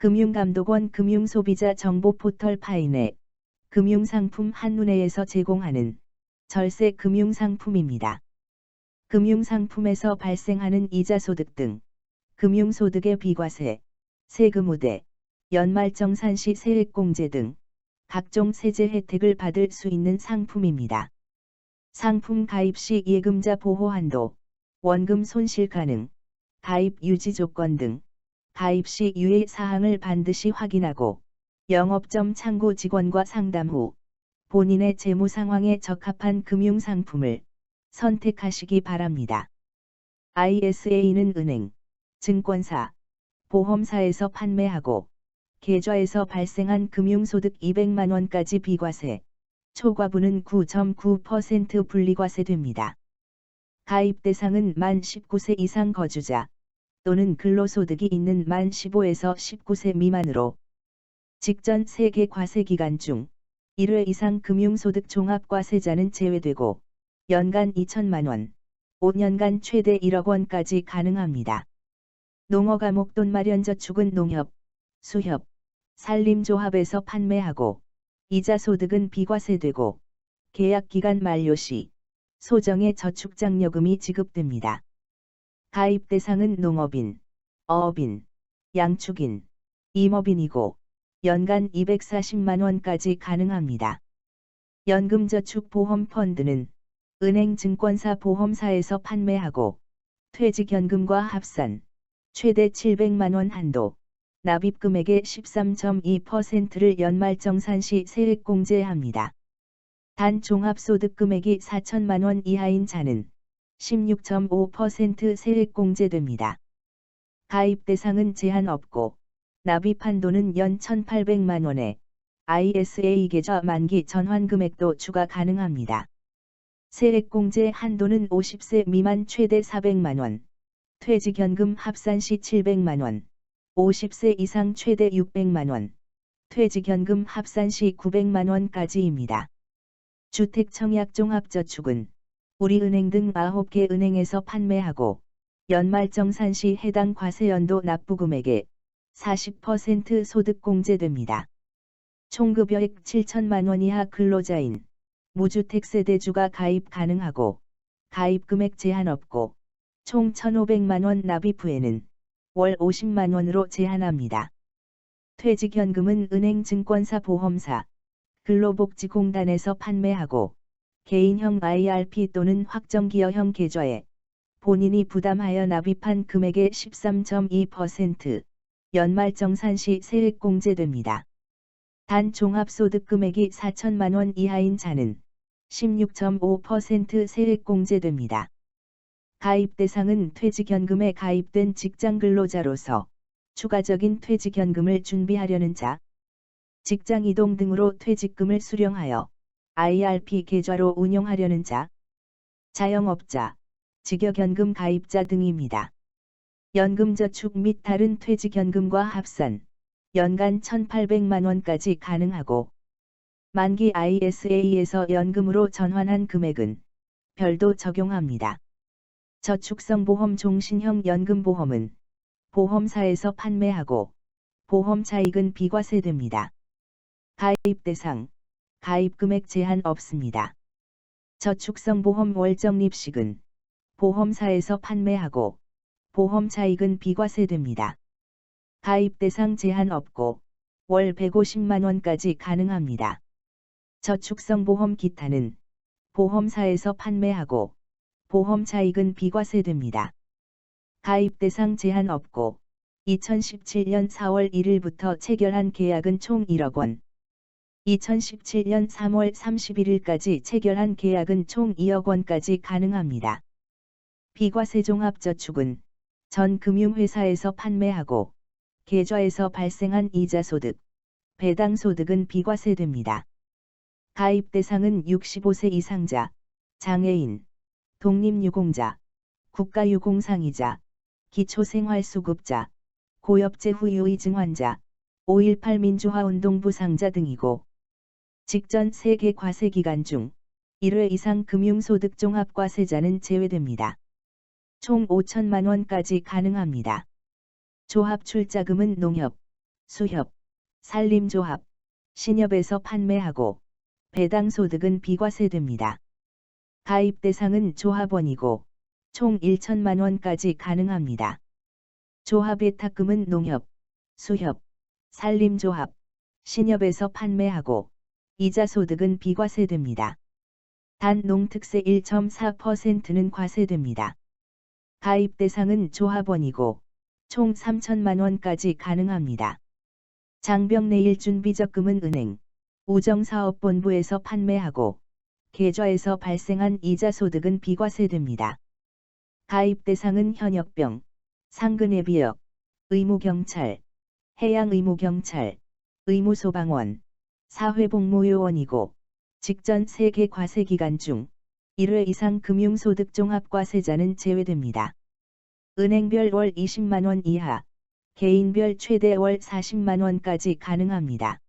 금융감독원 금융소비자 정보 포털 파이넷, 금융상품 한눈에에서 제공하는 절세 금융상품입니다. 금융상품에서 발생하는 이자소득 등 금융소득의 비과세, 세금 우대, 연말정산시 세액공제 등 각종 세제 혜택을 받을 수 있는 상품입니다. 상품 가입 시 예금자 보호 한도, 원금 손실 가능, 가입 유지 조건 등 가입 시 유의 사항을 반드시 확인하고 영업점 창구 직원과 상담 후 본인의 재무 상황에 적합한 금융상품을 선택하시기 바랍니다. ISA는 은행, 증권사, 보험사에서 판매하고 계좌에서 발생한 금융소득 200만 원까지 비과세, 초과분은 9.9% 분리과세됩니다. 가입 대상은 만 19세 이상 거주자 또는 근로소득이 있는 만 15에서 19세 미만으로 직전 세계 과세 기간 중 1회 이상 금융소득 종합과세자는 제외되고 연간 2천만 원, 5년간 최대 1억 원까지 가능합니다. 농어과목 돈 마련 저축은 농협, 수협, 산림조합에서 판매하고 이자소득은 비과세되고 계약기간 만료 시 소정의 저축장려금이 지급됩니다. 가입 대상은 농업인, 어업인, 양축인, 임업인이고 연간 240만 원까지 가능합니다. 연금저축보험펀드는 은행 증권사 보험사에서 판매하고 퇴직연금과 합산 최대 700만 원 한도, 납입금액의 13.2%를 연말정산 시 세액공제합니다. 단 종합소득 금액이 4천만 원 이하인 자는 16.5% 세액공제됩니다. 가입 대상은 제한 없고 납입 한도는 연 1,800만 원에 ISA 계좌 만기 전환 금액도 추가 가능합니다. 세액공제 한도는 50세 미만 최대 400만 원, 퇴직연금 합산 시 700만 원, 50세 이상 최대 600만 원, 퇴직연금 합산 시 900만 원까지입니다. 주택청약종합저축은 우리은행 등 9개 은행에서 판매하고 연말정산 시 해당 과세연도 납부금액의 40% 소득공제됩니다. 총급여액 7천만 원 이하 근로자인, 무주택 세대주가 가입 가능하고 가입금액 제한 없고 총 1,500만 원 납입 후에는 월 50만 원으로 제한합니다. 퇴직연금은 은행 증권사 보험사, 근로복지공단에서 판매하고 개인형 IRP 또는 확정기여형 계좌에 본인이 부담하여 납입한 금액의 13.2% 연말정산 시 세액공제됩니다. 단 종합소득 금액이 4천만 원 이하인 자는 16.5% 세액공제됩니다. 가입 대상은 퇴직연금에 가입된 직장근로자로서 추가적인 퇴직연금을 준비하려는 자, 직장이동 등으로 퇴직금을 수령하여 IRP 계좌로 운용하려는 자, 자영업자, 직역연금 가입자 등입니다. 연금저축 및 다른 퇴직연금과 합산 연간 1,800만 원까지 가능하고 만기 ISA에서 연금으로 전환한 금액은 별도 적용합니다. 저축성보험 종신형 연금보험은 보험사에서 판매하고 보험 차익은 비과세됩니다. 가입 대상, 가입금액 제한 없습니다. 저축성보험 월적립식은 보험사에서 판매하고 보험 차익은 비과세됩니다. 가입 대상 제한 없고 월 150만 원까지 가능합니다. 저축성보험 기타는 보험사에서 판매하고 보험 차익은 비과세됩니다. 가입 대상 제한 없고 2017년 4월 1일부터 체결한 계약은 총 1억 원, 2017년 3월 31일까지 체결한 계약은 총 2억 원까지 가능합니다. 비과세 종합저축은 전 금융회사에서 판매하고 계좌에서 발생한 이자소득, 배당소득은 비과세됩니다. 가입 대상은 65세 이상자, 장애인, 독립유공자, 국가유공상이자, 기초생활수급자, 고엽제 후유의 증환자, 5.18 민주화운동 부상자 등이고 직전 세계 과세 기간 중 1회 이상 금융소득 종합과세자는 제외됩니다. 총 5천만 원까지 가능합니다. 조합출자금은 농협, 수협, 산림조합, 신협에서 판매하고 배당 소득은 비과세됩니다. 가입 대상은 조합원이고 총 1천만 원까지 가능합니다. 조합 예탁금은 농협, 수협, 산림조합, 신협에서 판매하고 이자 소득은 비과세됩니다. 단 농특세 1.4%는 과세됩니다. 가입 대상은 조합원이고 총 3천만 원까지 가능합니다. 장병내일 준비적금은 은행, 우정사업본부에서 판매하고 계좌에서 발생한 이자 소득은 비과세됩니다. 가입 대상은 현역병, 상근예비역, 의무경찰, 해양의무경찰, 의무소방원, 사회복무요원이고 직전 세계 과세기간 중 1회 이상 금융소득 종합과세자는 제외됩니다. 은행별 월 20만 원 이하, 개인별 최대 월 40만 원까지 가능합니다.